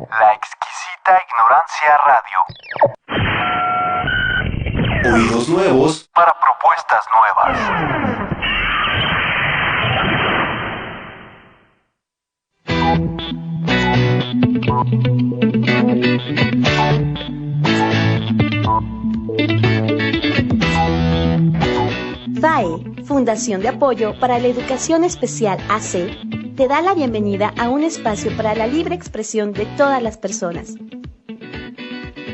La exquisita ignorancia radio. Oídos nuevos para propuestas nuevas. FAE, Fundación de Apoyo para la Educación Especial AC, te da la bienvenida a un espacio para la libre expresión de todas las personas.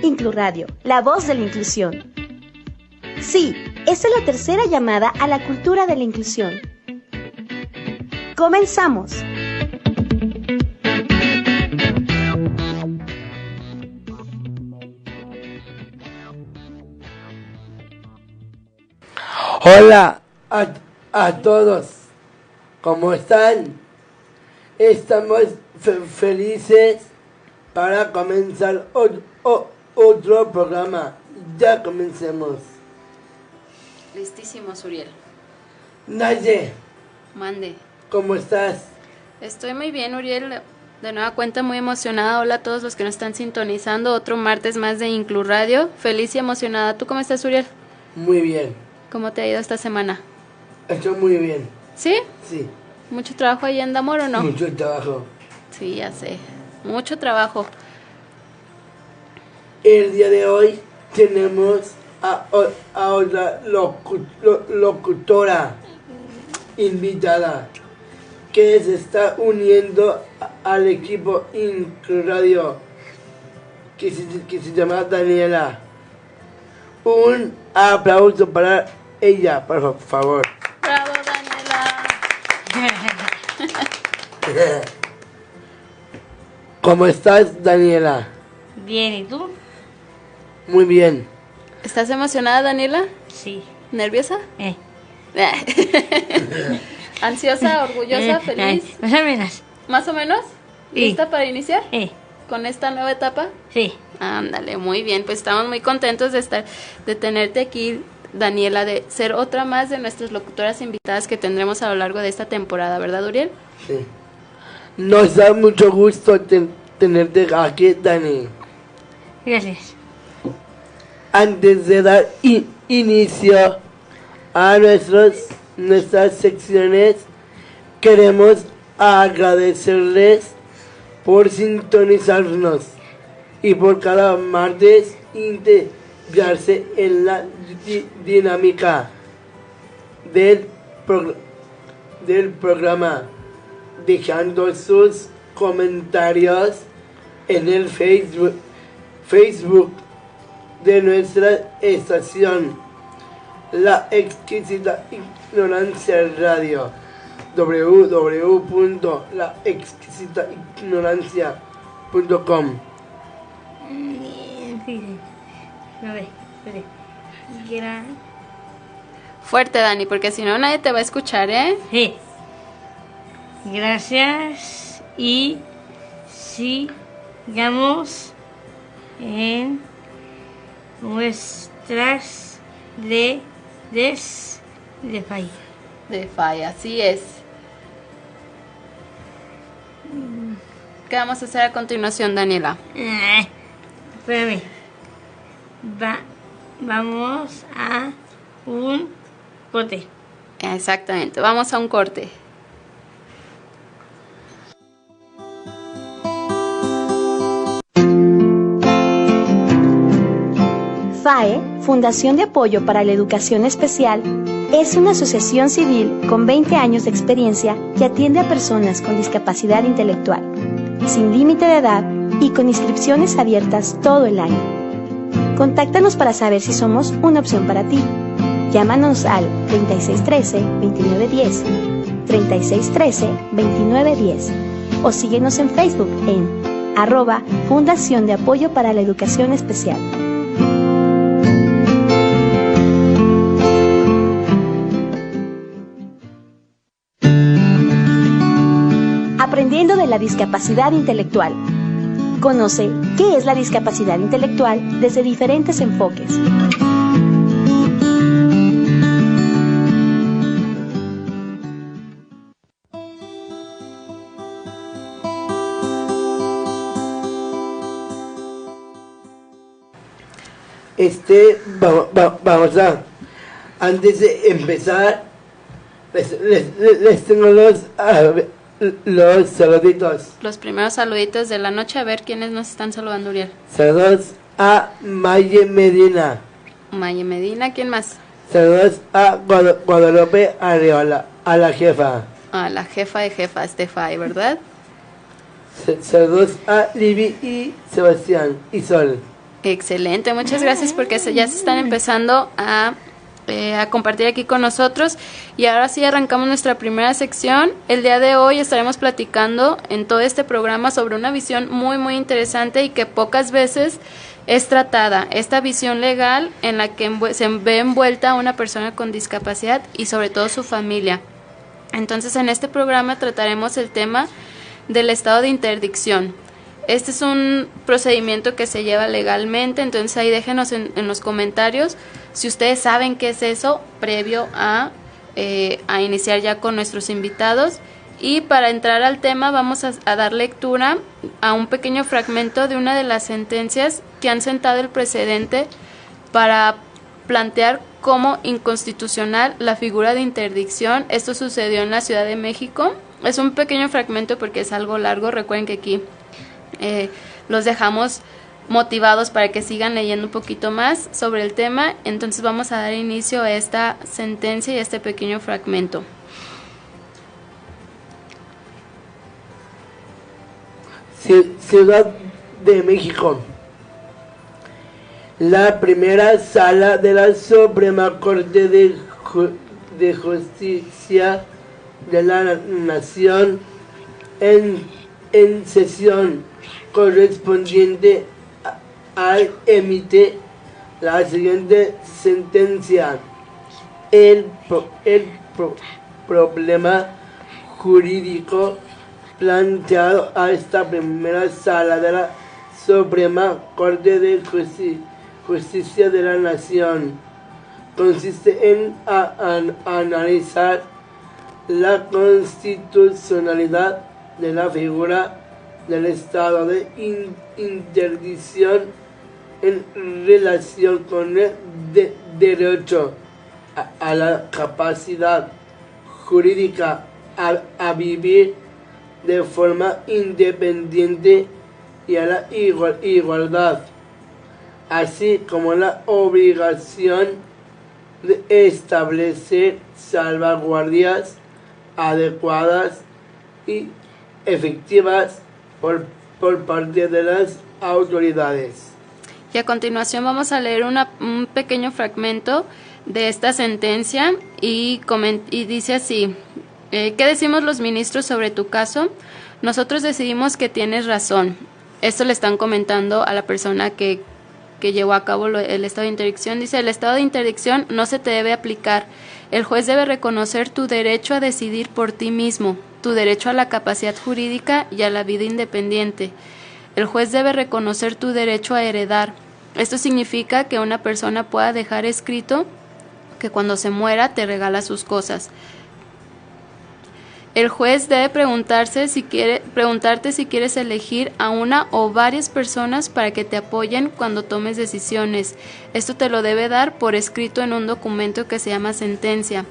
Incluradio, la voz de la inclusión. Sí, esta es la tercera llamada a la cultura de la inclusión. ¡Comenzamos! Hola a todos, ¿cómo están? Estamos felices para comenzar otro programa. Ya comencemos. Listísimos, Uriel. Naye, Mande. ¿cómo estás? Estoy muy bien, Uriel. De nueva cuenta, muy emocionada. Hola a todos los que nos están sintonizando. Otro martes más de Incluradio. Feliz y emocionada. ¿Tú cómo estás, Uriel? Muy bien. ¿Cómo te ha ido esta semana? Estoy muy bien. ¿Sí? Sí. ¿Mucho trabajo ahí en Damor o no? Mucho trabajo. Sí, ya sé. Mucho trabajo. El día de hoy tenemos a otra locutora invitada que se está uniendo al equipo Incluradio que se llama Daniela. Un aplauso para ella, por favor. ¡Bravo, Daniela! ¿Cómo estás, Daniela? Bien, ¿y tú? Muy bien. ¿Estás emocionada, Daniela? Sí. ¿Nerviosa? ¿Ansiosa, orgullosa, feliz? Más o menos. ¿Más o menos? Sí. ¿Lista para iniciar? Sí. ¿Con esta nueva etapa? Sí. Ándale, muy bien, pues estamos muy contentos de tenerte aquí, Daniela, de ser otra más de nuestras locutoras invitadas que tendremos a lo largo de esta temporada, ¿verdad, Uriel? Sí. Nos da mucho gusto tenerte aquí, Dani. Gracias. Antes de dar inicio a nuestras secciones, queremos agradecerles por sintonizarnos y por cada martes integrarse en la dinámica del programa, dejando sus comentarios en el Facebook de nuestra estación, La Exquisita Ignorancia Radio, www.laexquisitaignorancia.com. Fuerte, Dani, porque si no nadie te va a escuchar, ¿eh? Sí. Gracias y sigamos en nuestras redes de falla. De falla, así es. ¿Qué vamos a hacer a continuación, Daniela? Espérame. Vamos a un corte. Exactamente, vamos a un corte. FAE, Fundación de Apoyo para la Educación Especial, es una asociación civil con 20 años de experiencia que atiende a personas con discapacidad intelectual, sin límite de edad y con inscripciones abiertas todo el año. Contáctanos para saber si somos una opción para ti. Llámanos al 3613-2910, 3613-2910 o síguenos en Facebook en @Fundación de Apoyo para la Educación Especial. Aprendiendo de la discapacidad intelectual. Conoce qué es la discapacidad intelectual desde diferentes enfoques. Vamos a, antes de empezar, les tengo los saluditos. Los primeros saluditos de la noche, a ver quiénes nos están saludando, Uriel. Saludos a Maye Medina. Maye Medina, ¿quién más? Saludos a Guadalupe Arreola, a la jefa. A la jefa de jefas, Stefai, ¿verdad? Saludos a Libby y Sebastián y Sol. Excelente, muchas gracias porque ya se están empezando a compartir aquí con nosotros. Y ahora sí arrancamos nuestra primera sección. El día de hoy estaremos platicando en todo este programa sobre una visión muy muy interesante y que pocas veces es tratada, esta visión legal en la que se ve envuelta una persona con discapacidad y sobre todo su familia. Entonces en este programa trataremos el tema del estado de interdicción. Este es un procedimiento que se lleva legalmente, entonces ahí déjenos en los comentarios si ustedes saben qué es eso previo a iniciar ya con nuestros invitados. Y para entrar al tema vamos a dar lectura a un pequeño fragmento de una de las sentencias que han sentado el precedente para plantear como inconstitucional la figura de interdicción. Esto sucedió en la Ciudad de México. Es un pequeño fragmento porque es algo largo. Recuerden que aquí los dejamos motivados para que sigan leyendo un poquito más sobre el tema. Entonces vamos a dar inicio a esta sentencia y a este pequeño fragmento. Ciudad de México. La primera sala de la Suprema Corte de Justicia de la Nación en sesión correspondiente al emite la siguiente sentencia. El problema jurídico planteado a esta primera sala de la Suprema Corte de Justicia de la Nación consiste en analizar la constitucionalidad de la figura del estado de interdicción en relación con el derecho a la capacidad jurídica a vivir de forma independiente y a la igualdad, así como la obligación de establecer salvaguardias adecuadas y efectivas por parte de las autoridades. Y a continuación vamos a leer un pequeño fragmento de esta sentencia y dice así: ¿qué decimos los ministros sobre tu caso? Nosotros decidimos que tienes razón. Esto le están comentando a la persona que llevó a cabo el estado de interdicción. Dice: el estado de interdicción no se te debe aplicar. El juez debe reconocer tu derecho a decidir por ti mismo, tu derecho a la capacidad jurídica y a la vida independiente. El juez debe reconocer tu derecho a heredar. Esto significa que una persona pueda dejar escrito que cuando se muera te regala sus cosas. El juez debe preguntarte si quieres elegir a una o varias personas para que te apoyen cuando tomes decisiones. Esto te lo debe dar por escrito en un documento que se llama sentencia.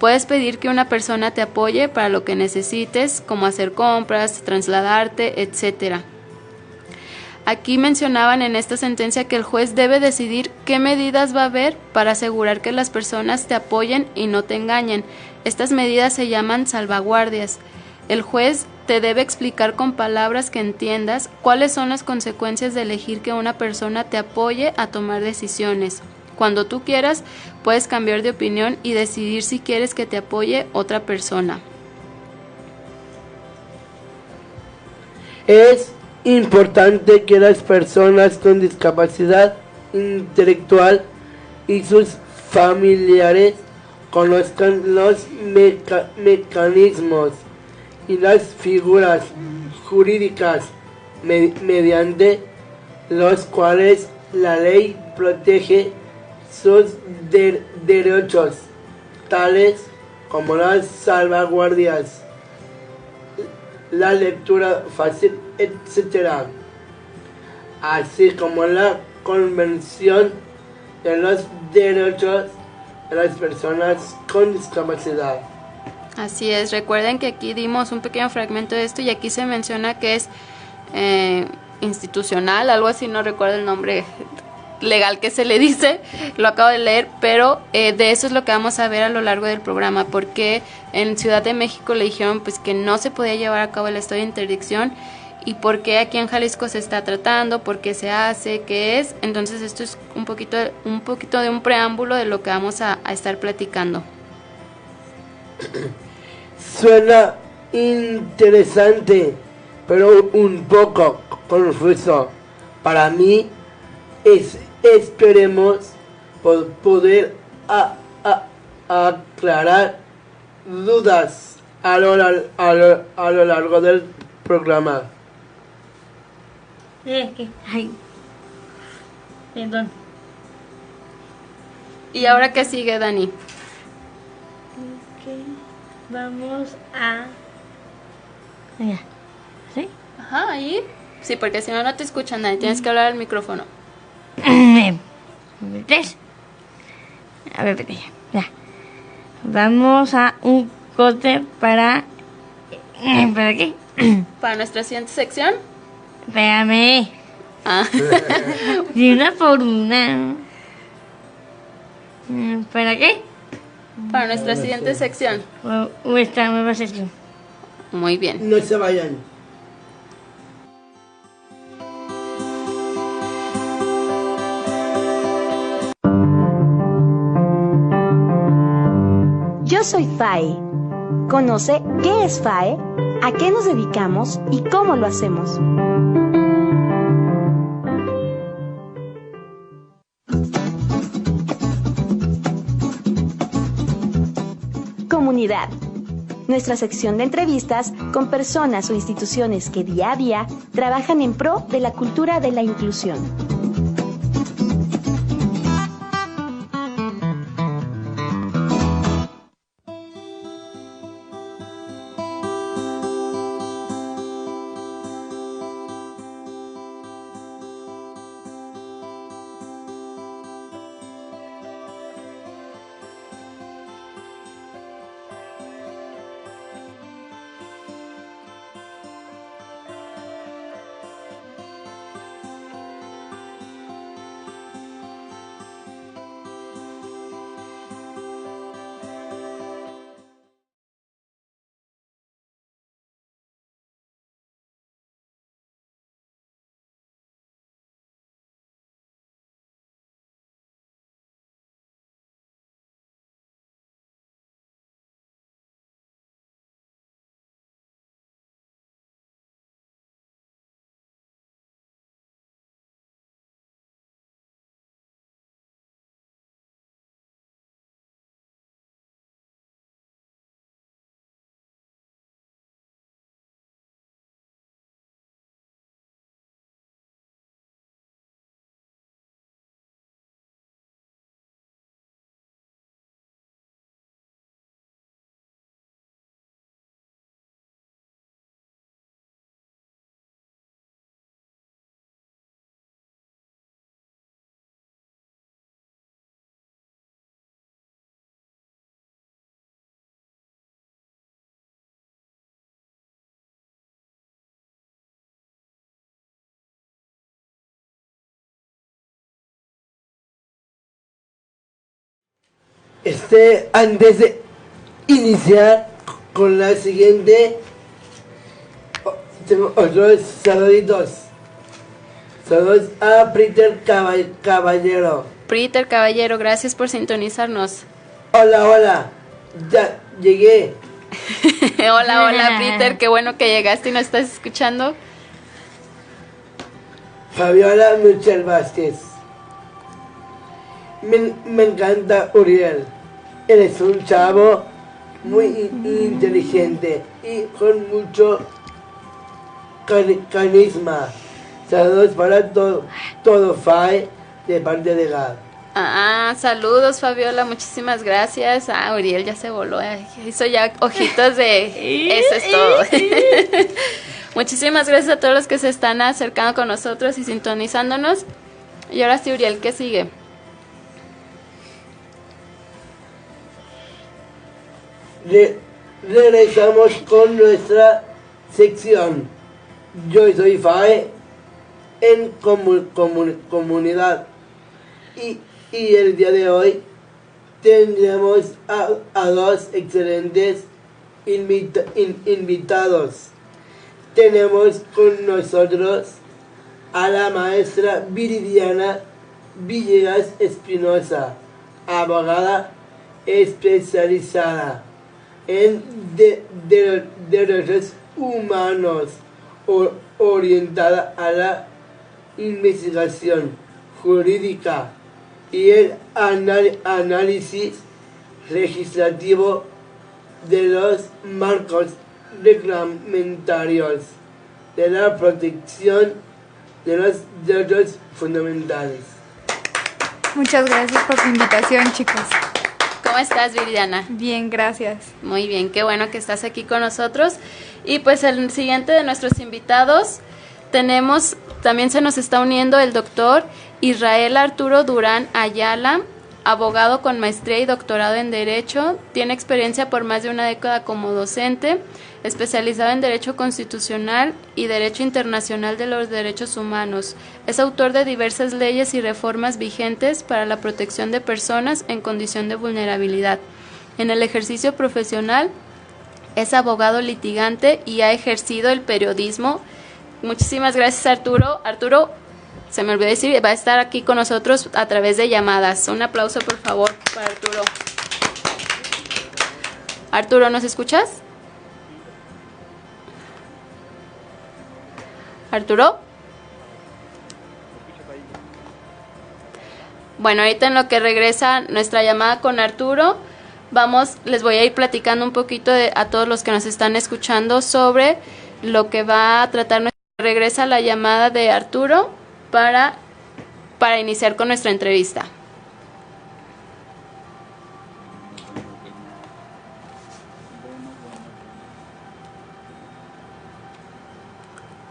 Puedes pedir que una persona te apoye para lo que necesites, como hacer compras, trasladarte, etc. Aquí mencionaban en esta sentencia que el juez debe decidir qué medidas va a haber para asegurar que las personas te apoyen y no te engañen. Estas medidas se llaman salvaguardias. El juez te debe explicar con palabras que entiendas cuáles son las consecuencias de elegir que una persona te apoye a tomar decisiones. Cuando tú quieras, puedes cambiar de opinión y decidir si quieres que te apoye otra persona. Es importante que las personas con discapacidad intelectual y sus familiares conozcan los mecanismos y las figuras jurídicas mediante los cuales la ley protege sus derechos, tales como las salvaguardias, la lectura fácil, etc., así como la Convención de los derechos de las personas con discapacidad. Así es, recuerden que aquí dimos un pequeño fragmento de esto y aquí se menciona que es institucional, algo así, no recuerdo el nombre legal que se le dice, lo acabo de leer, pero de eso es lo que vamos a ver a lo largo del programa, porque en Ciudad de México le dijeron pues que no se podía llevar a cabo el estudio de interdicción y por qué aquí en Jalisco se está tratando, por qué se hace, qué es. Entonces esto es un poquito de un preámbulo de lo que vamos a estar platicando. Suena interesante, pero un poco confuso. Para mí, esperemos poder aclarar dudas a lo largo del programa. Ay, perdón. ¿Y ahora qué sigue, Dani? Ok, vamos a... Allá. ¿Sí? Ajá, ahí. Sí, porque si no, no te escuchan, Dani. Tienes que hablar al micrófono. Tres. A ver, espérate, ya. Vamos a un corte ¿para qué? Para nuestra siguiente sección. Espérame. Ah. De una por una. ¿Para qué? Para nuestra siguiente sección. O esta nueva sesión. Muy bien. No se vayan. Yo soy FAE. Conoce qué es FAE, a qué nos dedicamos y cómo lo hacemos. Comunidad. Nuestra sección de entrevistas con personas o instituciones que día a día trabajan en pro de la cultura de la inclusión. Antes de iniciar con la siguiente, tengo otros saluditos. Saludos a Peter Caballero. Peter Caballero, gracias por sintonizarnos. Hola, ya llegué. Hola, Peter, qué bueno que llegaste y nos estás escuchando. Fabiola Michel Vázquez. Me encanta Uriel. Eres un chavo muy inteligente y con mucho carisma. Saludos para todo FAE de parte de Gab. Saludos, Fabiola, muchísimas gracias. Uriel ya se voló, hizo ya ojitos de... Eso es todo. Muchísimas gracias a todos los que se están acercando con nosotros y sintonizándonos. Y ahora sí, Uriel, ¿qué sigue? Regresamos con nuestra sección. Yo soy Fae en comunidad. Y el día de hoy tendremos a dos excelentes invitados. Tenemos con nosotros a la maestra Viridiana Villegas Espinosa, abogada especializada en derechos humanos, orientada a la investigación jurídica y el análisis legislativo de los marcos reglamentarios de la protección de los derechos fundamentales. Muchas gracias por su invitación, chicos. ¿Cómo estás, Viridiana? Bien, gracias. Muy bien, qué bueno que estás aquí con nosotros. Y pues el siguiente de nuestros invitados tenemos, también se nos está uniendo el doctor Israel Arturo Durán Ayala, abogado con maestría y doctorado en Derecho, tiene experiencia por más de una década como docente, especializado en Derecho Constitucional y Derecho Internacional de los Derechos Humanos. Es autor de diversas leyes y reformas vigentes para la protección de personas en condición de vulnerabilidad. En el ejercicio profesional es abogado litigante y ha ejercido el periodismo. Muchísimas gracias, Arturo. Arturo, se me olvidó decir, va a estar aquí con nosotros a través de llamadas. Un aplauso, por favor, para Arturo. Arturo, ¿nos escuchas? ¿Arturo? Bueno, ahorita en lo que regresa nuestra llamada con Arturo, les voy a ir platicando un poquito a todos los que nos están escuchando sobre lo que va a tratar. Regresa la llamada de Arturo para iniciar con nuestra entrevista.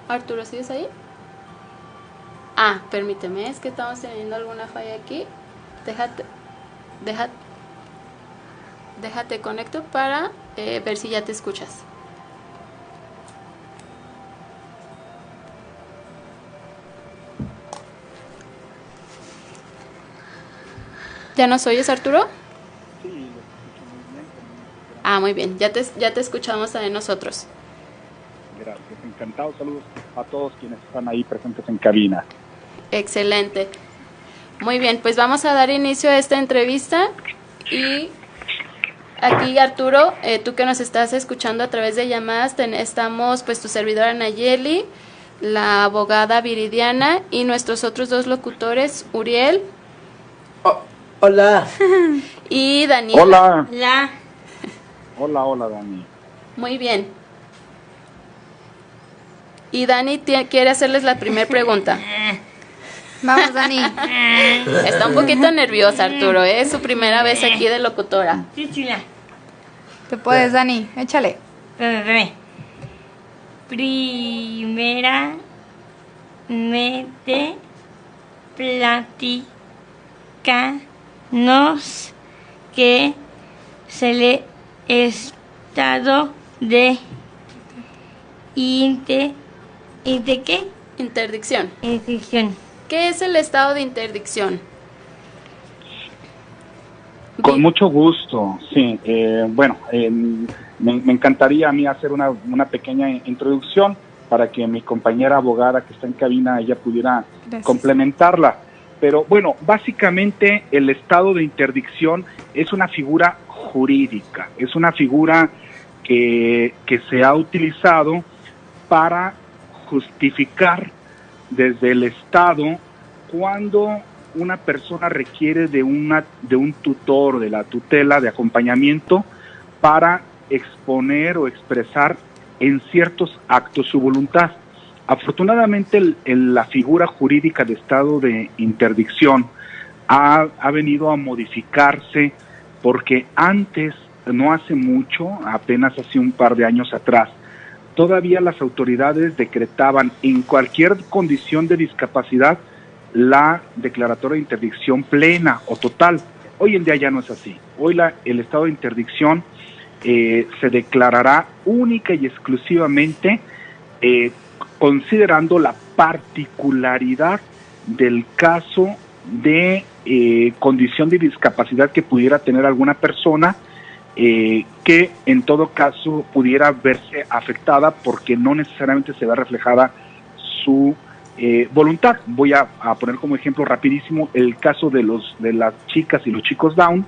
Arturo, ¿sigues ahí? Permíteme, es que estamos teniendo alguna falla aquí. Déjate conecto para ver si ya te escuchas. ¿Ya nos oyes, Arturo? Sí, lo escucho muy bien. Muy bien, ya te escuchamos también nosotros. Gracias, encantado. Saludos a todos quienes están ahí presentes en cabina. Excelente. Muy bien, pues vamos a dar inicio a esta entrevista. Y aquí, Arturo, tú que nos estás escuchando a través de llamadas, estamos pues tu servidora Nayeli, la abogada Viridiana y nuestros otros dos locutores, Uriel. Hola. Y Daniel. Hola. Hola. Hola, Dani. Muy bien. Y Dani quiere hacerles la primera pregunta. Vamos, Dani. Está un poquito nerviosa, Arturo, es su primera vez aquí de locutora. Sí, chula. Tú puedes, Dani. Échale. Primera mente platicanos que se le estado de ¿qué? Interdicción. Interdicción. ¿Qué es el estado de interdicción? Con mucho gusto, sí. Me encantaría a mí hacer una pequeña introducción para que mi compañera abogada que está en cabina, ella pudiera complementarla. Pero bueno, básicamente el estado de interdicción es una figura jurídica, es una figura que se ha utilizado para justificar desde el Estado cuando una persona requiere de un tutor, de la tutela, de acompañamiento para exponer o expresar en ciertos actos su voluntad. Afortunadamente la figura jurídica de estado de interdicción ha venido a modificarse porque antes, no hace mucho, apenas hace un par de años atrás, todavía las autoridades decretaban en cualquier condición de discapacidad la declaratoria de interdicción plena o total. Hoy en día ya no es así. Hoy el estado de interdicción se declarará única y exclusivamente considerando la particularidad del caso de condición de discapacidad que pudiera tener alguna persona, que en todo caso pudiera verse afectada porque no necesariamente se ve reflejada su voluntad. Voy a poner como ejemplo rapidísimo el caso de las chicas y los chicos Down,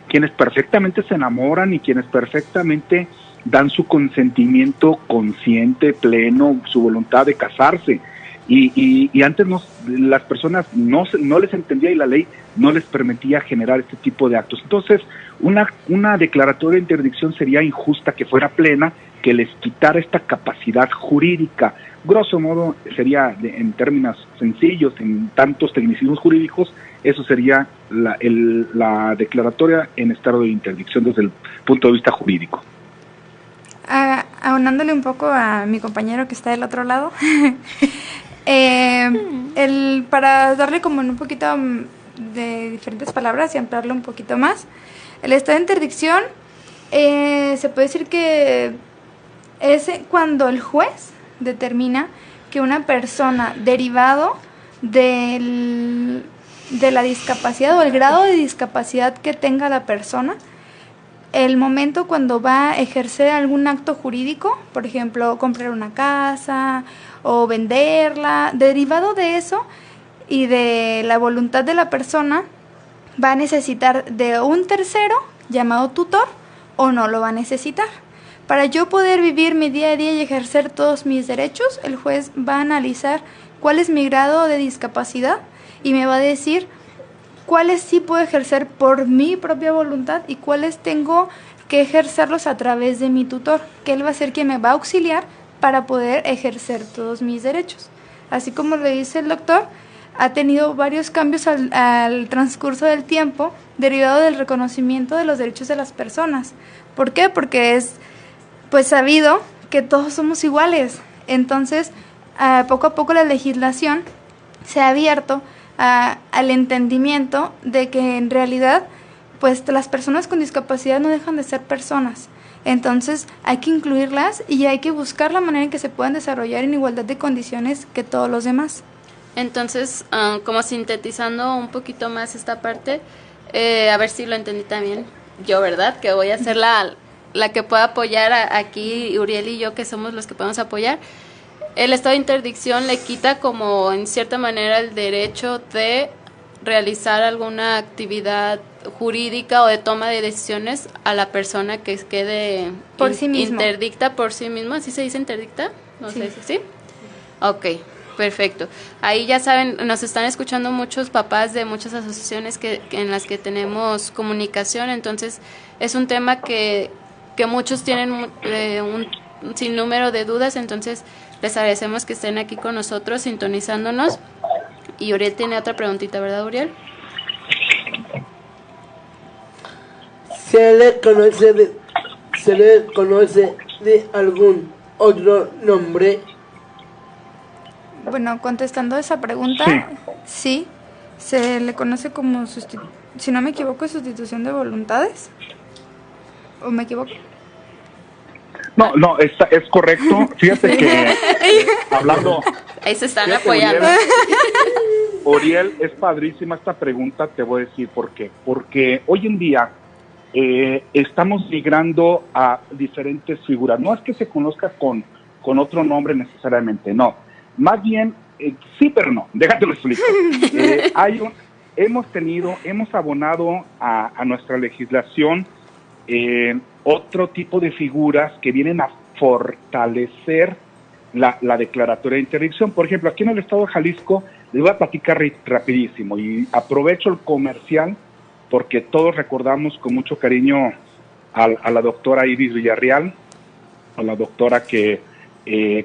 quienes perfectamente se enamoran y quienes perfectamente dan su consentimiento consciente, pleno, su voluntad de casarse. Y antes las personas no les entendía y la ley no les permitía generar este tipo de actos. Entonces, una declaratoria de interdicción sería injusta que fuera plena, que les quitara esta capacidad jurídica. Grosso modo, sería, en términos sencillos, en tantos tecnicismos jurídicos, eso sería la declaratoria en estado de interdicción desde el punto de vista jurídico. Aunándole un poco a mi compañero que está del otro lado, para darle como un poquito de diferentes palabras y ampliarlo un poquito más, el estado de interdicción se puede decir que es cuando el juez determina que una persona, derivado de la discapacidad o el grado de discapacidad que tenga la persona, el momento cuando va a ejercer algún acto jurídico, por ejemplo, comprar una casa o venderla, derivado de eso y de la voluntad de la persona, va a necesitar de un tercero llamado tutor o no lo va a necesitar. Para yo poder vivir mi día a día y ejercer todos mis derechos, el juez va a analizar cuál es mi grado de discapacidad y me va a decir cuáles sí puedo ejercer por mi propia voluntad y cuáles tengo que ejercerlos a través de mi tutor, que él va a ser quien me va a auxiliar para poder ejercer todos mis derechos. Así como lo dice el doctor, ha tenido varios cambios al transcurso del tiempo derivado del reconocimiento de los derechos de las personas. ¿Por qué? Porque es pues sabido que todos somos iguales. Entonces, poco a poco la legislación se ha abierto al entendimiento de que en realidad pues las personas con discapacidad no dejan de ser personas. Entonces hay que incluirlas y hay que buscar la manera en que se puedan desarrollar en igualdad de condiciones que todos los demás. Entonces, como sintetizando un poquito más esta parte, a ver si lo entendí también yo, ¿verdad? Que voy a ser la que pueda apoyar aquí, Uriel y yo, que somos los que podemos apoyar. El estado de interdicción le quita como en cierta manera el derecho de realizar alguna actividad jurídica o de toma de decisiones a la persona que quede por sí mismo. Interdicta por sí misma. ¿Así se dice interdicta? No sí. sé si sí. Ok, perfecto. Ahí ya saben, nos están escuchando muchos papás de muchas asociaciones en las que tenemos comunicación, entonces es un tema que muchos tienen un sinnúmero de dudas, entonces les agradecemos que estén aquí con nosotros, sintonizándonos. Y Uriel tiene otra preguntita, ¿verdad, Uriel? ¿Se le conoce de algún otro nombre? Bueno, contestando esa pregunta, sí, se le conoce como, si no me equivoco, sustitución de voluntades. ¿O me equivoco? No, es correcto. Fíjate que hablando... Ahí se están apoyando. Uriel, es padrísima esta pregunta, te voy a decir por qué. Porque hoy en día estamos migrando a diferentes figuras. No es que se conozca con otro nombre necesariamente, no. Más bien, sí, pero no. Déjate lo explico. Hemos abonado a nuestra legislación otro tipo de figuras que vienen a fortalecer la declaratoria de interdicción. Por ejemplo, aquí en el estado de Jalisco, les voy a platicar rapidísimo y aprovecho el comercial porque todos recordamos con mucho cariño a la doctora Iris Villarreal, a la doctora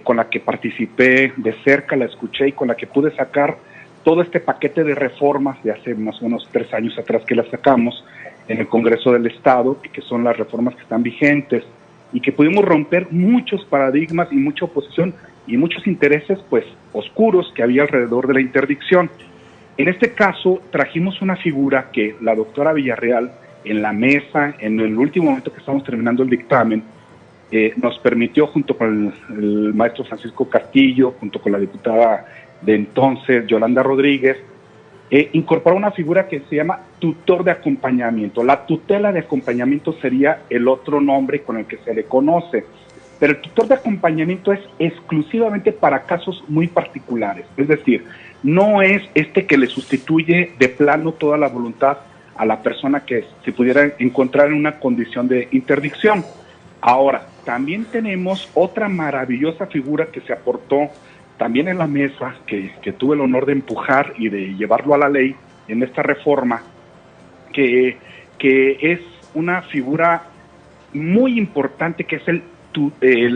con la que participé de cerca, la escuché y con la que pude sacar todo este paquete de reformas de hace más o menos 3 años atrás que las sacamos en el Congreso del Estado, y que son las reformas que están vigentes, y que pudimos romper muchos paradigmas y mucha oposición y muchos intereses pues oscuros que había alrededor de la interdicción. En este caso trajimos una figura que la doctora Villarreal en la mesa, en el último momento que estamos terminando el dictamen, nos permitió, junto con el maestro Francisco Castillo, junto con la diputada de entonces, Yolanda Rodríguez, incorporar una figura que se llama tutor de acompañamiento. La tutela de acompañamiento sería el otro nombre con el que se le conoce, pero el tutor de acompañamiento es exclusivamente para casos muy particulares, es decir, no es que le sustituye de plano toda la voluntad a la persona que se pudiera encontrar en una condición de interdicción. Ahora, también tenemos otra maravillosa figura que se aportó también en la mesa, que tuve el honor de empujar y de llevarlo a la ley en esta reforma, que es una figura muy importante, que es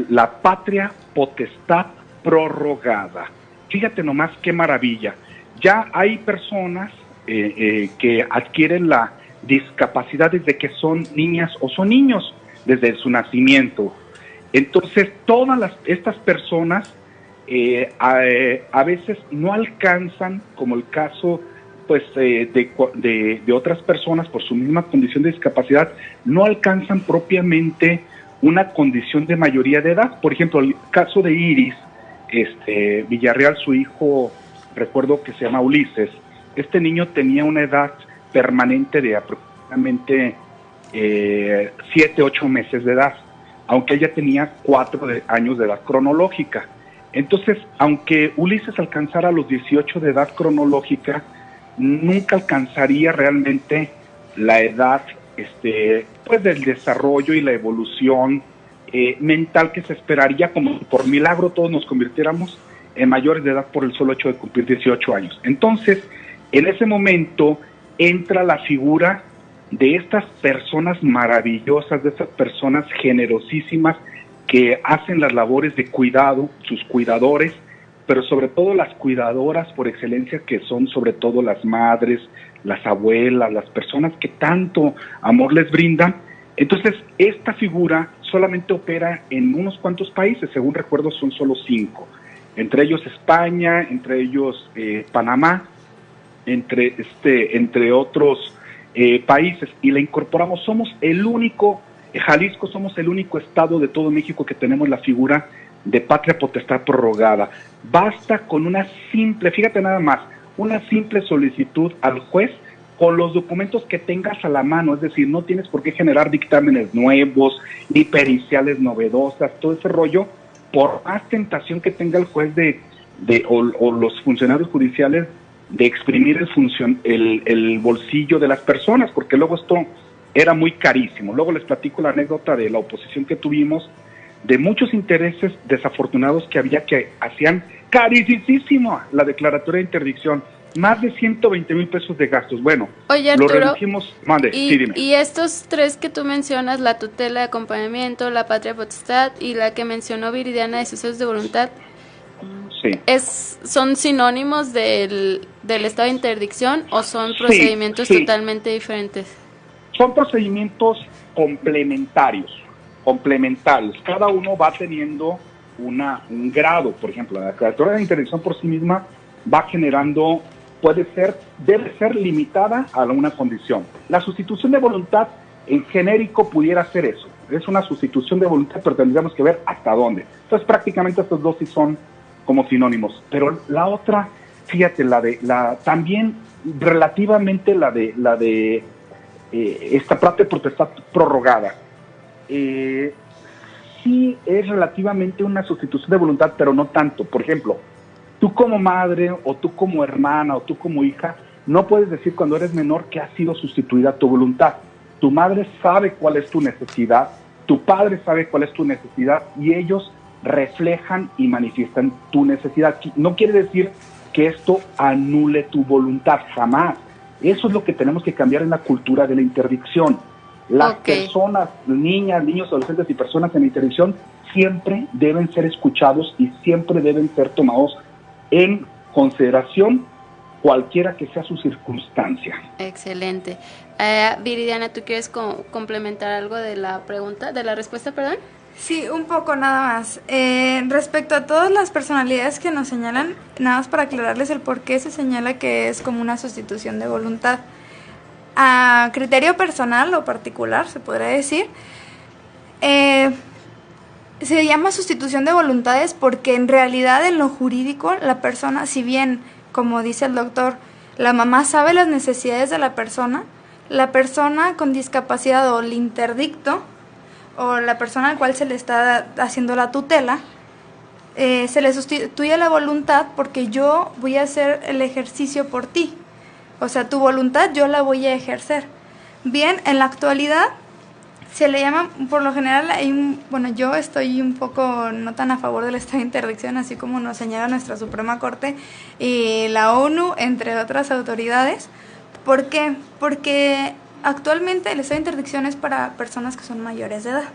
la patria potestad prorrogada. Fíjate nomás qué maravilla. Ya hay personas que adquieren la discapacidad desde que son niñas o son niños, desde su nacimiento. Entonces, todas estas personas a veces no alcanzan, como el caso pues de otras personas por su misma condición de discapacidad, no alcanzan propiamente una condición de mayoría de edad. Por ejemplo, el caso de Iris Villarreal, su hijo, recuerdo que se llama Ulises. Este niño tenía una edad permanente de aproximadamente 7, 8 meses de edad, aunque ella tenía 4 años de edad cronológica. Entonces, aunque Ulises alcanzara los 18 de edad cronológica, nunca alcanzaría realmente la edad pues del desarrollo y la evolución mental que se esperaría, como si por milagro todos nos convirtiéramos en mayores de edad por el solo hecho de cumplir 18 años. Entonces, en ese momento entra la figura de estas personas maravillosas, de estas personas generosísimas que hacen las labores de cuidado, sus cuidadores, pero sobre todo las cuidadoras por excelencia, que son sobre todo las madres, las abuelas, las personas que tanto amor les brindan. Entonces, esta figura solamente opera en unos cuantos países, según recuerdo son solo 5, entre ellos España, entre ellos Panamá, entre otros países, y la incorporamos. Somos el único, Jalisco somos el único estado de todo México que tenemos la figura de patria potestad prorrogada. Basta con una simple, fíjate nada más, una simple solicitud al juez con los documentos que tengas a la mano, es decir, no tienes por qué generar dictámenes nuevos, ni periciales novedosas, todo ese rollo, por más tentación que tenga el juez o los funcionarios judiciales de exprimir el bolsillo de las personas, porque luego esto era muy carísimo. Luego les platico la anécdota de la oposición que tuvimos, de muchos intereses desafortunados que había, que hacían carísimo la declaratoria de interdicción, más de 120,000 pesos de gastos. Bueno, oye, Arturo, lo reducimos. Mande, sí, dime. Y estos 3 que tú mencionas, la tutela de acompañamiento, la patria potestad y la que mencionó Viridiana de sucesos de voluntad, sí, ¿son sinónimos del estado de interdicción o son procedimientos totalmente diferentes? Son procedimientos complementarios. Cada uno va teniendo un grado. Por ejemplo, la declaratoria de interdicción por sí misma va generando, debe ser limitada a una condición. La sustitución de voluntad en genérico pudiera ser eso, es una sustitución de voluntad, pero tendríamos que ver hasta dónde. Entonces prácticamente estos dos sí son como sinónimos, pero la otra, fíjate, también relativamente la de esta patria potestad prorrogada, sí es relativamente una sustitución de voluntad, pero no tanto. Por ejemplo, tú como madre, o tú como hermana, o tú como hija, no puedes decir cuando eres menor que ha sido sustituida tu voluntad. Tu madre sabe cuál es tu necesidad, tu padre sabe cuál es tu necesidad, y ellos reflejan y manifiestan tu necesidad. No quiere decir que esto anule tu voluntad, jamás. Eso es lo que tenemos que cambiar en la cultura de la interdicción. Las personas, niñas, niños, adolescentes y personas en interdicción siempre deben ser escuchados y siempre deben ser tomados en consideración, cualquiera que sea su circunstancia. Excelente. Viridiana, ¿tú quieres complementar algo de la respuesta, perdón? Sí, un poco nada más. Respecto a todas las personalidades que nos señalan, nada más para aclararles el por qué se señala que es como una sustitución de voluntad. a criterio personal o particular, se podría decir, se llama sustitución de voluntades porque en realidad en lo jurídico la persona, si bien, como dice el doctor, la mamá sabe las necesidades de la persona con discapacidad o el interdicto o la persona al cual se le está haciendo la tutela, se le sustituye la voluntad porque yo voy a hacer el ejercicio por ti. O sea, tu voluntad yo la voy a ejercer. Bien, en la actualidad se le llama, por lo general, yo estoy un poco no tan a favor del estado de interdicción, así como nos señala nuestra Suprema Corte y la ONU, entre otras autoridades. ¿Por qué? Porque actualmente el estado de interdicción es para personas que son mayores de edad,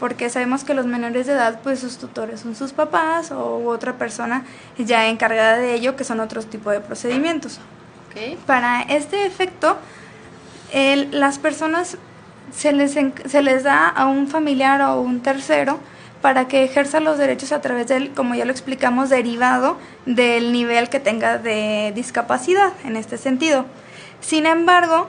porque sabemos que los menores de edad, pues sus tutores son sus papás o otra persona ya encargada de ello, que son otros tipos de procedimientos. Okay. Para este efecto, las personas se les da a un familiar o un tercero para que ejerza los derechos a través del, como ya lo explicamos, derivado del nivel que tenga de discapacidad en este sentido. Sin embargo,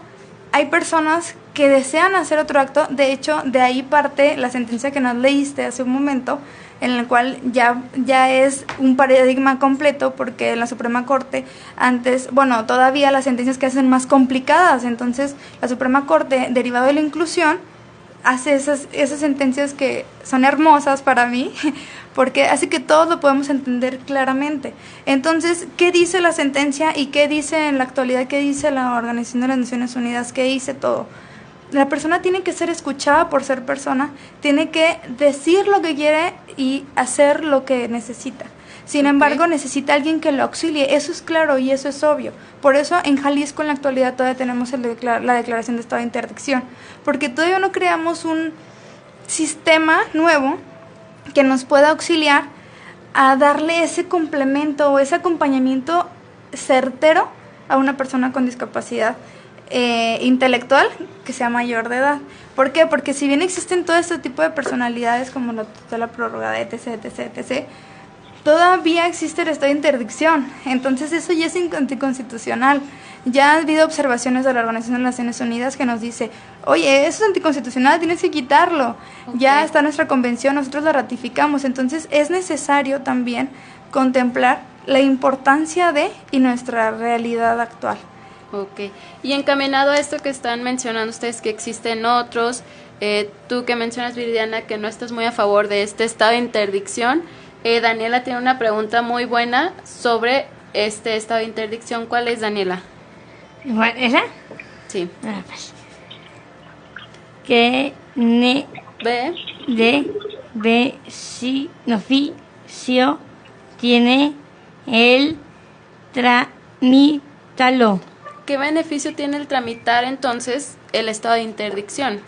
hay personas que desean hacer otro acto. De hecho, de ahí parte la sentencia que nos leíste hace un momento, en el cual ya es un paradigma completo, porque en la Suprema Corte antes, todavía las sentencias que hacen más complicadas. Entonces la Suprema Corte, derivado de la inclusión, hace esas sentencias que son hermosas para mí, porque hace que todos lo podemos entender claramente. Entonces, ¿qué dice la sentencia y qué dice en la actualidad, qué dice la Organización de las Naciones Unidas, qué dice todo? La persona tiene que ser escuchada por ser persona, tiene que decir lo que quiere y hacer lo que necesita. Sin embargo, necesita alguien que lo auxilie. Eso es claro y eso es obvio. Por eso en Jalisco en la actualidad todavía tenemos la declaración de estado de interdicción, porque todavía no creamos un sistema nuevo que nos pueda auxiliar a darle ese complemento o ese acompañamiento certero a una persona con discapacidad intelectual que sea mayor de edad. ¿Por qué? Porque si bien existen todo este tipo de personalidades como la tutela prorrogada, etc., todavía existe el estado de interdicción. Entonces eso ya es anticonstitucional. Ya ha habido observaciones de la Organización de las Naciones Unidas que nos dice, oye, eso es anticonstitucional, tienes que quitarlo. Okay. Ya está nuestra convención, nosotros la ratificamos. Entonces es necesario también contemplar la importancia de y nuestra realidad actual. Ok, y encaminado a esto que están mencionando ustedes, que existen otros, tú que mencionas, Viridiana, que no estás muy a favor de este estado de interdicción, Daniela tiene una pregunta muy buena sobre este estado de interdicción. ¿Cuál es, Daniela? ¿Esa? Sí. Pues. ¿Qué beneficio tiene el tramitalo? ¿Qué beneficio tiene el tramitar entonces el estado de interdicción?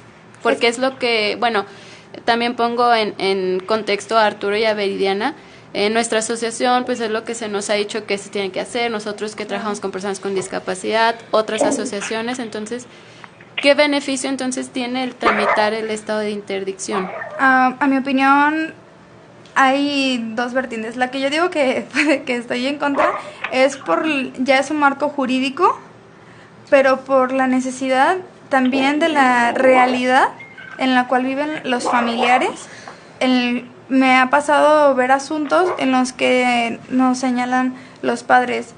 Porque es lo que, también pongo en contexto a Arturo y a Viridiana. En nuestra asociación, pues es lo que se nos ha dicho que se tiene que hacer. Nosotros que trabajamos con personas con discapacidad, otras asociaciones. Entonces, ¿qué beneficio entonces tiene el tramitar el estado de interdicción? A mi opinión, hay dos vertientes. La que yo digo que estoy en contra ya es un marco jurídico, pero por la necesidad también de la realidad en la cual viven los familiares. Me ha pasado ver asuntos en los que nos señalan los padres,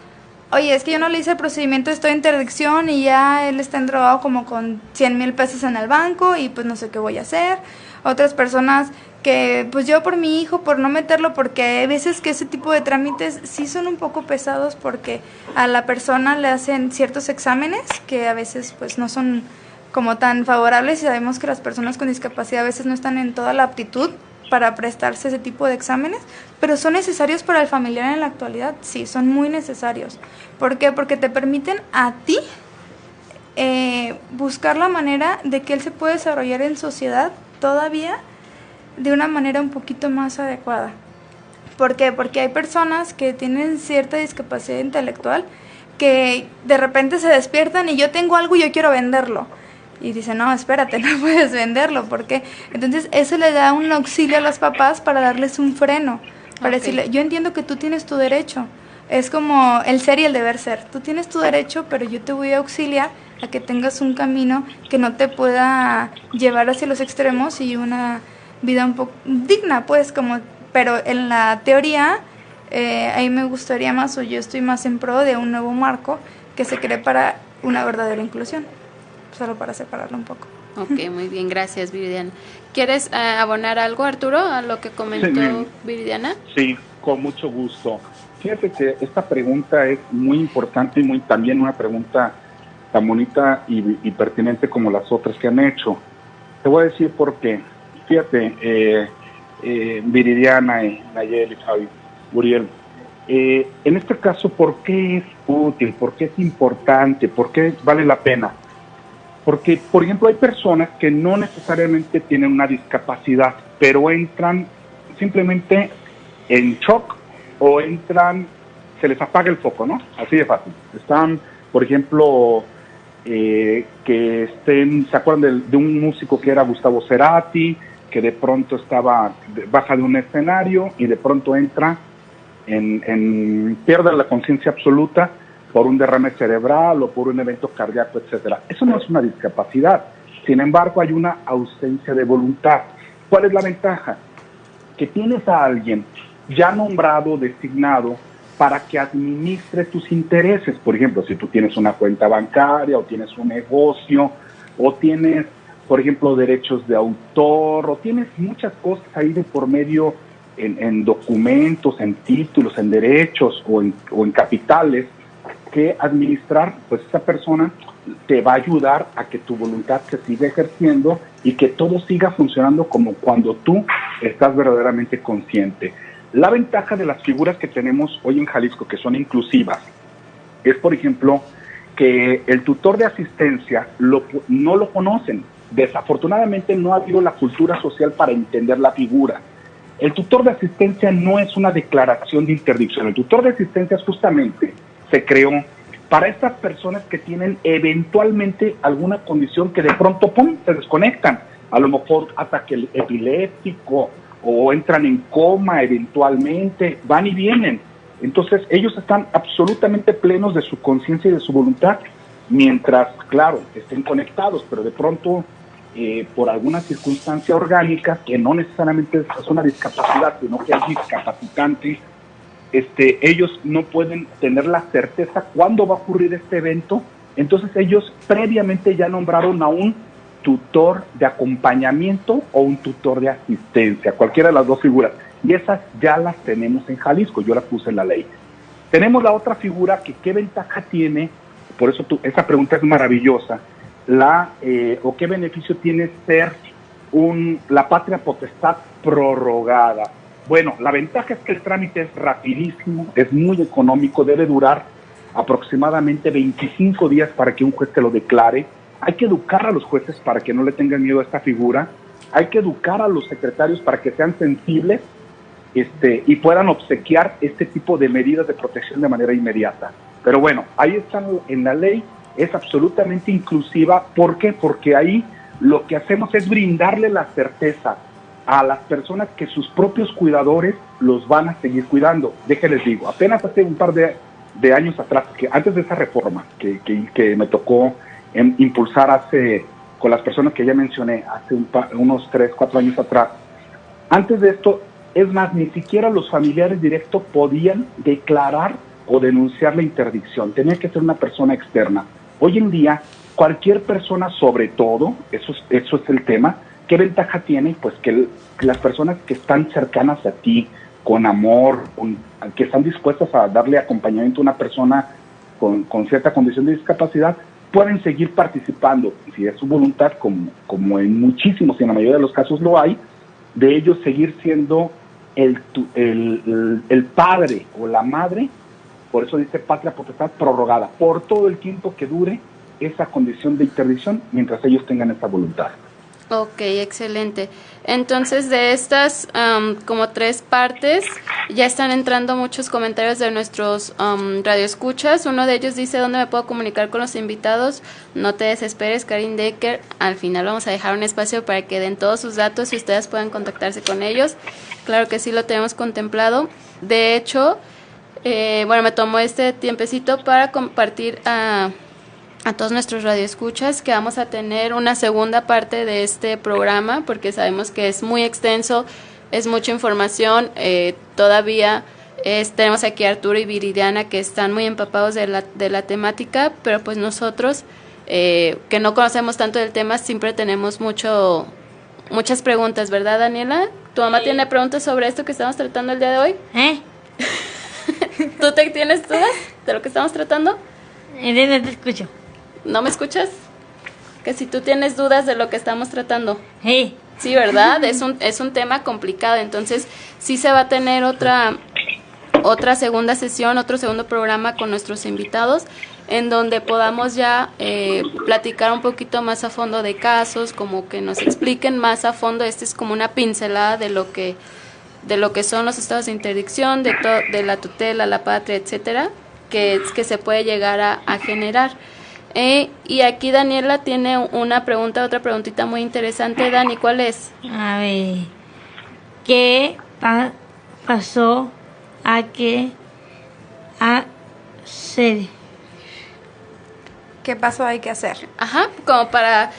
oye, es que yo no le hice el procedimiento de estado de interdicción y ya él está endrogado como con 100,000 pesos en el banco y pues no sé qué voy a hacer. Otras personas que pues yo por mi hijo, por no meterlo, porque hay veces que ese tipo de trámites sí son un poco pesados porque a la persona le hacen ciertos exámenes que a veces pues no son como tan favorables y sabemos que las personas con discapacidad a veces no están en toda la aptitud para prestarse ese tipo de exámenes, pero son necesarios para el familiar en la actualidad. Sí, son muy necesarios. ¿Por qué? Porque te permiten a ti buscar la manera de que él se pueda desarrollar en sociedad todavía de una manera un poquito más adecuada. ¿Por qué? Porque hay personas que tienen cierta discapacidad intelectual que de repente se despiertan y yo tengo algo y yo quiero venderlo. Y dicen, no, espérate, no puedes venderlo. ¿Por qué? Entonces eso le da un auxilio a los papás para darles un freno, para decirle, yo entiendo que tú tienes tu derecho. Es como el ser y el deber ser. Tú tienes tu derecho, pero yo te voy a auxiliar a que tengas un camino que no te pueda llevar hacia los extremos y una vida un poco digna, pues, pero en la teoría, ahí me gustaría más, o yo estoy más en pro de un nuevo marco que se cree para una verdadera inclusión, solo para separarlo un poco. Ok, muy bien, gracias, Viridiana. ¿Quieres abonar algo, Arturo, a lo que comentó Viridiana? Sí, con mucho gusto. Fíjate que esta pregunta es muy importante y también una pregunta tan bonita y pertinente como las otras que han hecho. Te voy a decir por qué. Fíjate, Viridiana, Nayeli, Javi, Uriel, en este caso, ¿por qué es útil? ¿Por qué es importante? ¿Por qué vale la pena? Porque, por ejemplo, hay personas que no necesariamente tienen una discapacidad, pero entran simplemente en shock o se les apaga el foco, ¿no? Así de fácil. Están, por ejemplo, ¿se acuerdan de un músico que era Gustavo Cerati, que de pronto baja de un escenario y de pronto entra pierde la conciencia absoluta por un derrame cerebral o por un evento cardíaco, etcétera? Eso no es una discapacidad. Sin embargo, hay una ausencia de voluntad. ¿Cuál es la ventaja? Que tienes a alguien ya nombrado, designado, para que administre tus intereses. Por ejemplo, si tú tienes una cuenta bancaria o tienes un negocio o tienes, por ejemplo, derechos de autor o tienes muchas cosas ahí de por medio en documentos, en títulos, en derechos o en capitales que administrar, pues esa persona te va a ayudar a que tu voluntad se siga ejerciendo y que todo siga funcionando como cuando tú estás verdaderamente consciente. La ventaja de las figuras que tenemos hoy en Jalisco, que son inclusivas, es, por ejemplo, que el tutor de asistencia no lo conocen. Desafortunadamente no ha habido la cultura social para entender la figura. El tutor de asistencia no es una declaración de interdicción. El tutor de asistencia justamente se creó para estas personas que tienen eventualmente alguna condición que de pronto, ¡pum!, se desconectan. A lo mejor ataque epiléptico o entran en coma eventualmente, van y vienen. Entonces ellos están absolutamente plenos de su conciencia y de su voluntad, mientras, claro, estén conectados, pero de pronto, por alguna circunstancia orgánica, que no necesariamente es una discapacidad, sino que es discapacitante, ellos no pueden tener la certeza cuándo va a ocurrir este evento. Entonces ellos previamente ya nombraron a un tutor de acompañamiento o un tutor de asistencia, cualquiera de las dos figuras, y esas ya las tenemos en Jalisco, yo las puse en la ley. Tenemos la otra figura que qué ventaja tiene, por eso esa pregunta es maravillosa, o qué beneficio tiene ser la patria potestad prorrogada. Bueno, la ventaja es que el trámite es rapidísimo, es muy económico, debe durar aproximadamente 25 días para que un juez te lo declare. Hay que educar a los jueces para que no le tengan miedo a esta figura, hay que educar a los secretarios para que sean sensibles y puedan obsequiar este tipo de medidas de protección de manera inmediata. Pero bueno, ahí están en la ley, es absolutamente inclusiva. ¿Por qué? Porque ahí lo que hacemos es brindarle la certeza a las personas que sus propios cuidadores los van a seguir cuidando. Déjenles digo, apenas hace un par de años atrás, que antes de esa reforma que me tocó impulsar con las personas que ya mencioné, hace unos 3, 4 años atrás, antes de esto, es más, ni siquiera los familiares directos podían declarar o denunciar la interdicción, tenía que ser una persona externa. Hoy en día, cualquier persona, sobre todo, eso es el tema. ¿Qué ventaja tiene? Pues que las personas que están cercanas a ti, con amor, que están dispuestas a darle acompañamiento a una persona con cierta condición de discapacidad, pueden seguir participando, si es su voluntad, como en muchísimos y en la mayoría de los casos lo hay, de ellos seguir siendo el padre o la madre. Por eso dice patria potestad prorrogada, por todo el tiempo que dure esa condición de interdicción, mientras ellos tengan esa voluntad. Ok, excelente. Entonces, de estas como 3 partes, ya están entrando muchos comentarios de nuestros radioescuchas. Uno de ellos dice: ¿dónde me puedo comunicar con los invitados? No te desesperes, Karin Decker. Al final vamos a dejar un espacio para que den todos sus datos y ustedes puedan contactarse con ellos. Claro que sí, lo tenemos contemplado. De hecho, me tomo este tiempecito para compartir a todos nuestros radioescuchas que vamos a tener una segunda parte de este programa porque sabemos que es muy extenso, es mucha información, todavía tenemos aquí a Arturo y Viridiana que están muy empapados de la temática, pero pues nosotros que no conocemos tanto del tema siempre tenemos muchas preguntas, ¿verdad, Daniela? ¿Tu mamá tiene preguntas sobre esto que estamos tratando el día de hoy? ¿Tú tienes dudas de lo que estamos tratando? No te escucho. ¿No me escuchas? Que si tú tienes dudas de lo que estamos tratando. Sí. Sí, ¿verdad? Es un tema complicado, entonces sí se va a tener otra segunda sesión, otro segundo programa con nuestros invitados, en donde podamos ya platicar un poquito más a fondo de casos, como que nos expliquen más a fondo. Este es como una pincelada de lo que son los estados de interdicción, de la tutela, la patria, etcétera, que se puede llegar a generar. Y aquí Daniela tiene otra preguntita muy interesante. Dani, ¿cuál es? A ver, ¿qué pasó a hacer? ¿Qué paso hay que hacer? Ajá, como para,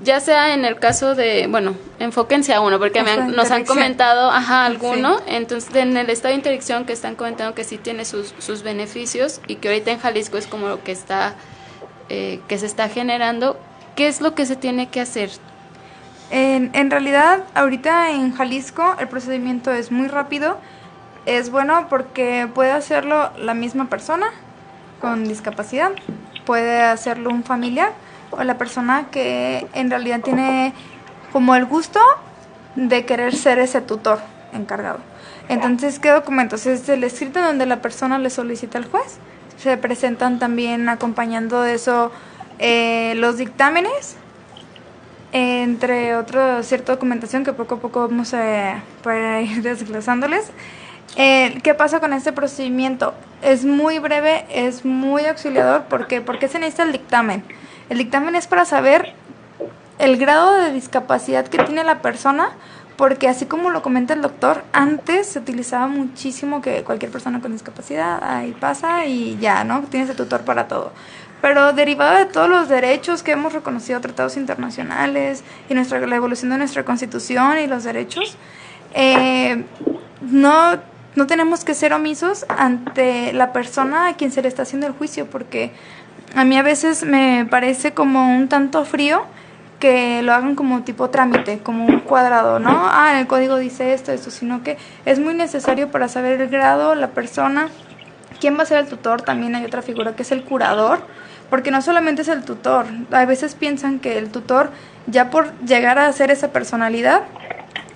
ya sea en el caso de, bueno, enfóquense a uno, porque nos han comentado, alguno, sí. Entonces en el estado de interdicción que están comentando que sí tiene sus beneficios y que ahorita en Jalisco es como lo que que se está generando. ¿Qué es lo que se tiene que hacer? En realidad, ahorita en Jalisco el procedimiento es muy rápido. Es bueno porque puede hacerlo la misma persona con discapacidad, puede hacerlo un familiar o la persona que en realidad tiene como el gusto de querer ser ese tutor encargado. Entonces, ¿qué documentos? Es el escrito donde la persona le solicita al juez. Se presentan también acompañando de eso los dictámenes, entre otros cierta documentación que poco a poco vamos a ir desglosándoles. ¿Qué pasa con este procedimiento? Es muy breve, es muy auxiliador. ¿Por qué? Porque se necesita el dictamen. El dictamen es para saber el grado de discapacidad que tiene la persona, porque así como lo comenta el doctor, antes se utilizaba muchísimo que cualquier persona con discapacidad, ahí pasa y ya, ¿no? Tienes el tutor para todo. Pero derivado de todos los derechos que hemos reconocido, tratados internacionales y la evolución de nuestra Constitución y los derechos, no tenemos que ser omisos ante la persona a quien se le está haciendo el juicio, porque a mí a veces me parece como un tanto frío que lo hagan como tipo trámite, como un cuadrado, ¿no? En el código dice esto, sino que es muy necesario para saber el grado, la persona, quién va a ser el tutor. También hay otra figura que es el curador, porque no solamente es el tutor, a veces piensan que el tutor, ya por llegar a ser esa personalidad,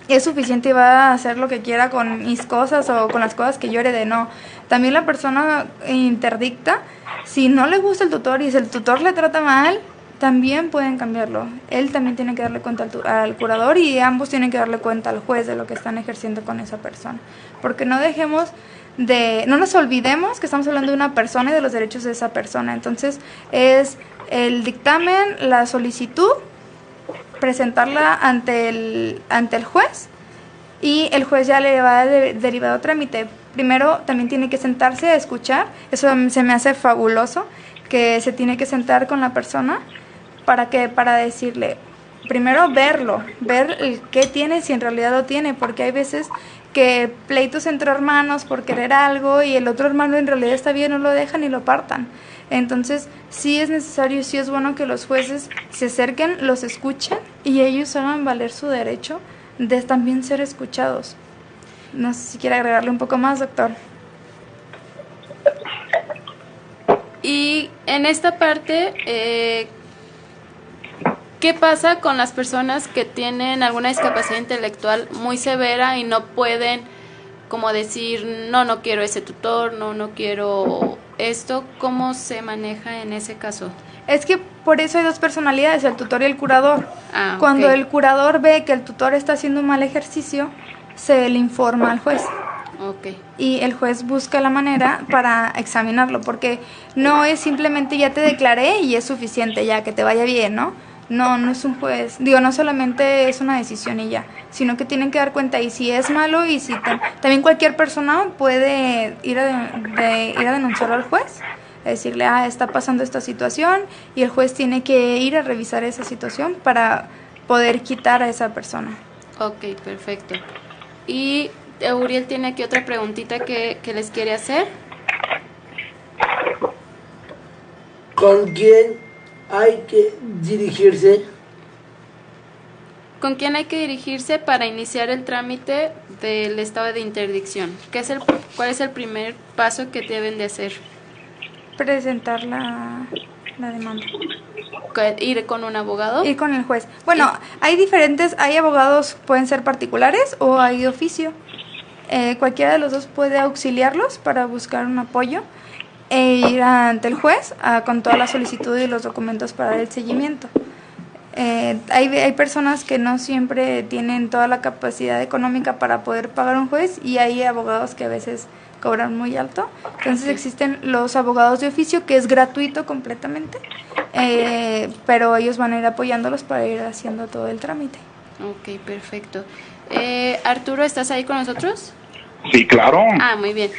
es suficiente y va a hacer lo que quiera con mis cosas o con las cosas que yo heredé. No, también la persona interdicta, si no le gusta el tutor y si el tutor le trata mal, también pueden cambiarlo. Él también tiene que darle cuenta al curador y ambos tienen que darle cuenta al juez de lo que están ejerciendo con esa persona. Porque no nos olvidemos que estamos hablando de una persona y de los derechos de esa persona. Entonces es el dictamen, la solicitud, presentarla ante el juez y el juez ya le va a derivar a trámite. Primero también tiene que sentarse a escuchar. Eso se me hace fabuloso, que se tiene que sentar con la persona para decirle, primero ver qué tiene, si en realidad lo tiene, porque hay veces que pleitos entre hermanos por querer algo y el otro hermano en realidad está bien, no lo dejan y lo partan. Entonces sí es necesario, sí es bueno que los jueces se acerquen, los escuchen y ellos hagan valer su derecho de también ser escuchados. No sé si quiere agregarle un poco más, doctor. Y en esta parte, ¿qué pasa con las personas que tienen alguna discapacidad intelectual muy severa y no pueden como decir, no quiero ese tutor, no quiero esto? ¿Cómo se maneja en ese caso? Es que por eso hay dos personalidades, el tutor y el curador. Cuando el curador ve que el tutor está haciendo un mal ejercicio, se le informa al juez. Y el juez busca la manera para examinarlo, porque no es simplemente ya te declaré y es suficiente, ya que te vaya bien, ¿no? No es un juez, no solamente es una decisión y ya, sino que tienen que dar cuenta y si es malo y si también cualquier persona puede ir a denunciarlo al juez. decirle, está pasando esta situación, y el juez tiene que ir a revisar esa situación para poder quitar a esa persona. Ok, perfecto. Y Uriel tiene aquí otra preguntita que les quiere hacer. ¿Con quién hay que dirigirse? ¿Con quién hay que dirigirse para iniciar el trámite del estado de interdicción? ¿Cuál es el primer paso que deben de hacer? Presentar la demanda. ¿Ir con un abogado? Ir con el juez. Bueno, hay abogados, pueden ser particulares o hay de oficio. Cualquiera de los dos puede auxiliarlos para buscar un apoyo e ir ante el juez con toda la solicitud y los documentos para dar el seguimiento. Hay personas que no siempre tienen toda la capacidad económica para poder pagar un juez, y hay abogados que a veces cobran muy alto. Entonces existen los abogados de oficio, que es gratuito completamente, pero ellos van a ir apoyándolos para ir haciendo todo el trámite. Ok, perfecto. Arturo, ¿estás ahí con nosotros? Sí, claro. Muy bien.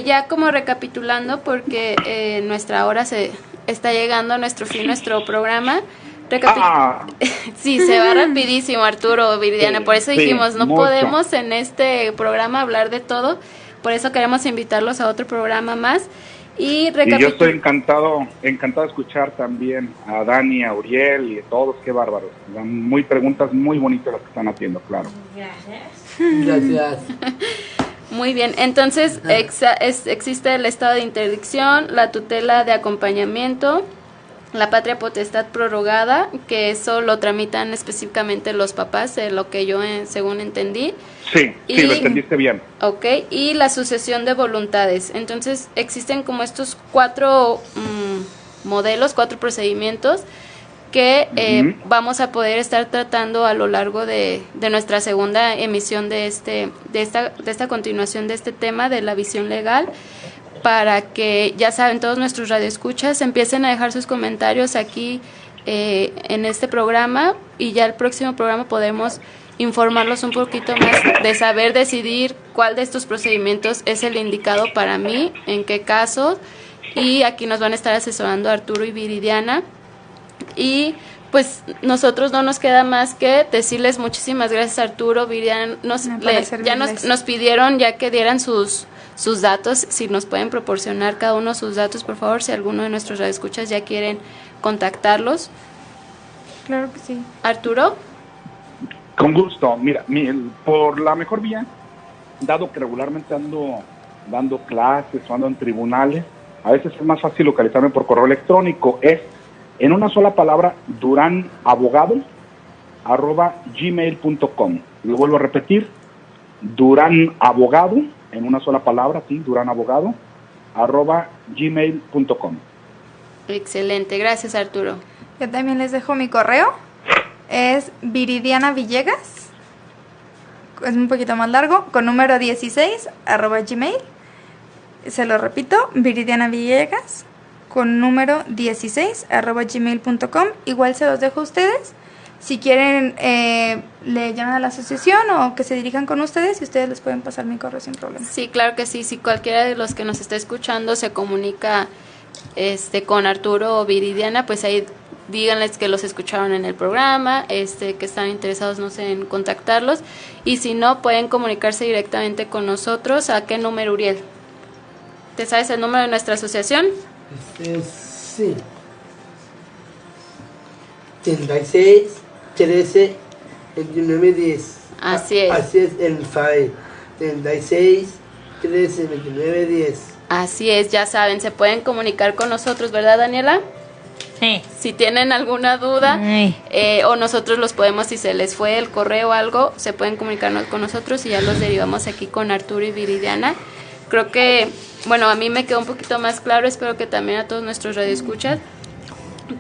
Ya como recapitulando, porque nuestra hora se está llegando a nuestro fin, nuestro programa. Sí, se va rapidísimo, Arturo, Viridiana, Sí, por eso dijimos, no mucho. podemos en este programa hablar de todo, por eso queremos invitarlos a otro programa más. Y yo estoy encantado de escuchar también a Dani, a Uriel y a todos, qué bárbaros. Preguntas muy bonitas las que están haciendo, claro. Gracias. Muy bien, entonces existe el estado de interdicción, la tutela de acompañamiento, la patria potestad prorrogada, que eso lo tramitan específicamente los papás, lo que yo según entendí. Sí, lo entendiste bien. Ok, y la sucesión de voluntades. Entonces existen como estos 4 modelos, 4 procedimientos que vamos a poder estar tratando a lo largo de nuestra segunda emisión de esta continuación de este tema de la visión legal, para que, ya saben, todos nuestros radioescuchas empiecen a dejar sus comentarios aquí en este programa, y ya el próximo programa podemos informarlos un poquito más de saber decidir cuál de estos procedimientos es el indicado para mí, en qué casos, y aquí nos van a estar asesorando Arturo y Viridiana. Y pues nosotros no nos queda más que decirles muchísimas gracias, Arturo, Viridiana. Nos pidieron ya que dieran sus datos, si nos pueden proporcionar cada uno sus datos, por favor, si alguno de nuestros radioescuchas ya quieren contactarlos. Claro que sí. Arturo. Con gusto. Mira, por la mejor vía, dado que regularmente ando dando clases o ando en tribunales, a veces es más fácil localizarme por correo electrónico. Es en una sola palabra, duranabogado@gmail.com. Lo vuelvo a repetir, duranabogado, en una sola palabra, sí, duranabogado@gmail.com. Excelente, gracias, Arturo. Yo también les dejo mi correo, es Viridiana Villegas, es un poquito más largo, con número 16 @gmail. Se lo repito, Viridiana Villegas con número 16 @gmail.com. Igual se los dejo a ustedes. Si quieren, le llaman a la asociación o que se dirijan con ustedes, y ustedes les pueden pasar mi correo sin problema. Sí, claro que sí. Si cualquiera de los que nos está escuchando se comunica con Arturo o Viridiana, pues ahí díganles que los escucharon en el programa, que están interesados, no sé, en contactarlos. Y si no, pueden comunicarse directamente con nosotros. ¿A qué número, Uriel? ¿Te sabes el número de nuestra asociación? Sí. 36 13 29 10. Así es. Así es el FAE. 36 13 29 10. Así es, ya saben, se pueden comunicar con nosotros, ¿verdad, Daniela? Sí. Si tienen alguna duda, o nosotros los podemos, si se les fue el correo o algo, se pueden comunicarnos con nosotros y ya los derivamos aquí con Arturo y Viridiana. Creo que, bueno, a mí me quedó un poquito más claro, espero que también a todos nuestros radioescuchas,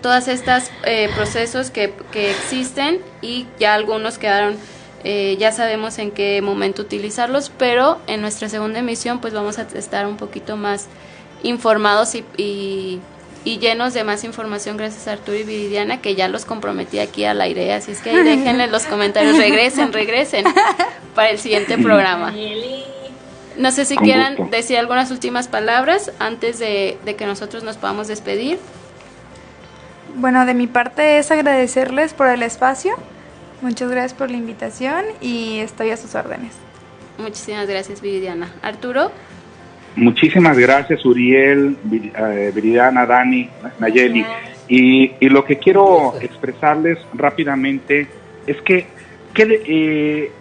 todas estas procesos que existen, y ya algunos quedaron, ya sabemos en qué momento utilizarlos, pero en nuestra segunda emisión pues vamos a estar un poquito más informados y llenos de más información, gracias a Arturo y Viridiana, que ya los comprometí aquí al aire, así es que ahí déjenle los comentarios, regresen para el siguiente programa. No sé si Con quieran gusto. decir algunas últimas palabras antes de que nosotros nos podamos despedir. Bueno, de mi parte es agradecerles por el espacio. Muchas gracias por la invitación y estoy a sus órdenes. Muchísimas gracias, Viridiana. Arturo. Muchísimas gracias, Uriel, Viridiana, Dani, Nayeli. Y lo que quiero expresarles rápidamente es que ¿qué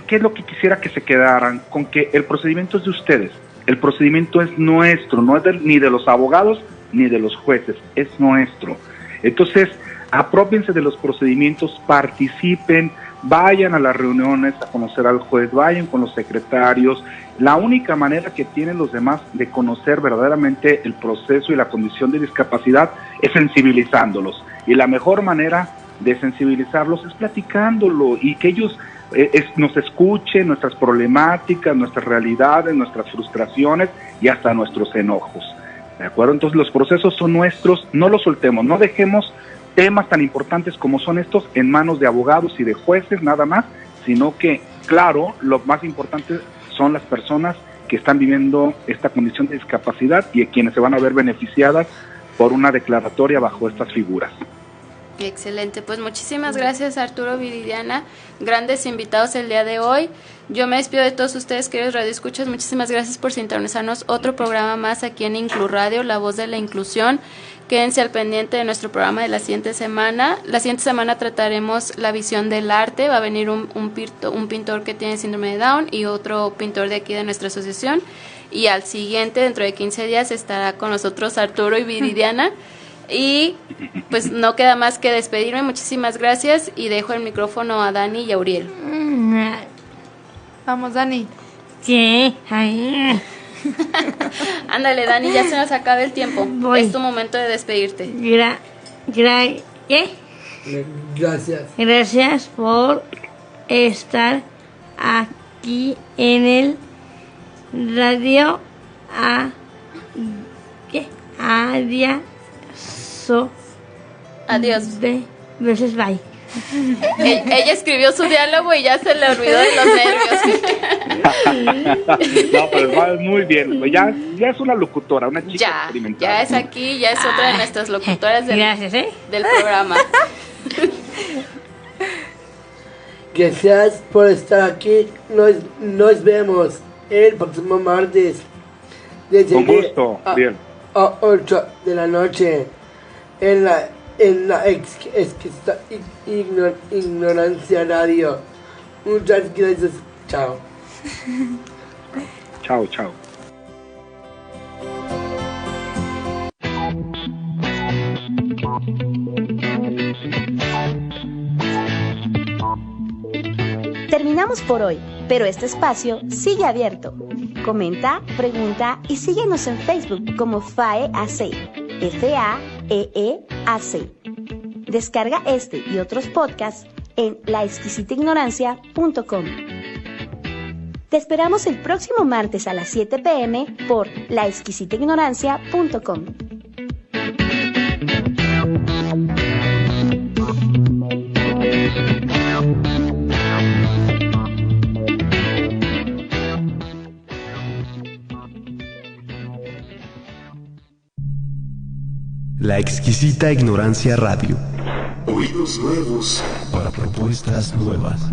es lo que quisiera que se quedaran? Con que el procedimiento es de ustedes, el procedimiento es nuestro, no es ni de los abogados ni de los jueces, es nuestro. Entonces, aprópiense de los procedimientos, participen, vayan a las reuniones a conocer al juez, vayan con los secretarios. La única manera que tienen los demás de conocer verdaderamente el proceso y la condición de discapacidad es sensibilizándolos. Y la mejor manera de sensibilizarlos es platicándolo y que ellos nos escuchen nuestras problemáticas, nuestras realidades, nuestras frustraciones y hasta nuestros enojos. ¿De acuerdo? Entonces los procesos son nuestros, no los soltemos, no dejemos temas tan importantes como son estos en manos de abogados y de jueces nada más, sino que, claro, lo más importante son las personas que están viviendo esta condición de discapacidad y quienes se van a ver beneficiadas por una declaratoria bajo estas figuras. Excelente, pues muchísimas gracias, Arturo, Viridiana, grandes invitados el día de hoy. Yo me despido de todos ustedes, queridos radioescuchas. Muchísimas gracias por sintonizarnos otro programa más aquí en Inclu Radio, La Voz de la Inclusión. Quédense al pendiente de nuestro programa de la siguiente semana. La siguiente semana trataremos la visión del arte. Va a venir un pintor que tiene síndrome de Down y otro pintor de aquí de nuestra asociación. Y al siguiente, dentro de 15 días, estará con nosotros Arturo y Viridiana. Y pues no queda más que despedirme. Muchísimas gracias y dejo el micrófono a Dani y a Uriel. Vamos, Dani. Sí, ay. Ándale, Dani, ya se nos acaba el tiempo. Voy. Es tu momento de despedirte. ¿Qué? Gracias. Gracias por estar aquí en el radio Adiós. De veces bye. Ella escribió su diálogo y ya se le olvidó de los nervios. No, pero va muy bien. Ya es una locutora, una chica experimentada. Ya es aquí, ya es otra de nuestras locutoras Gracias, del programa. Gracias por estar aquí. Nos vemos el próximo martes. Con gusto, bien. A 8 de la noche en la Ignorancia Radio. Muchas gracias. Chao. Chao, chao. Terminamos por hoy, pero este espacio sigue abierto. Comenta, pregunta y síguenos en Facebook como FAEAC, FAEEAC. Descarga este y otros podcasts en laexquisitaignorancia.com. Te esperamos el próximo martes a las 7 p.m. por laexquisitaignorancia.com. La Exquisita Ignorancia Radio. Oídos nuevos para propuestas nuevas.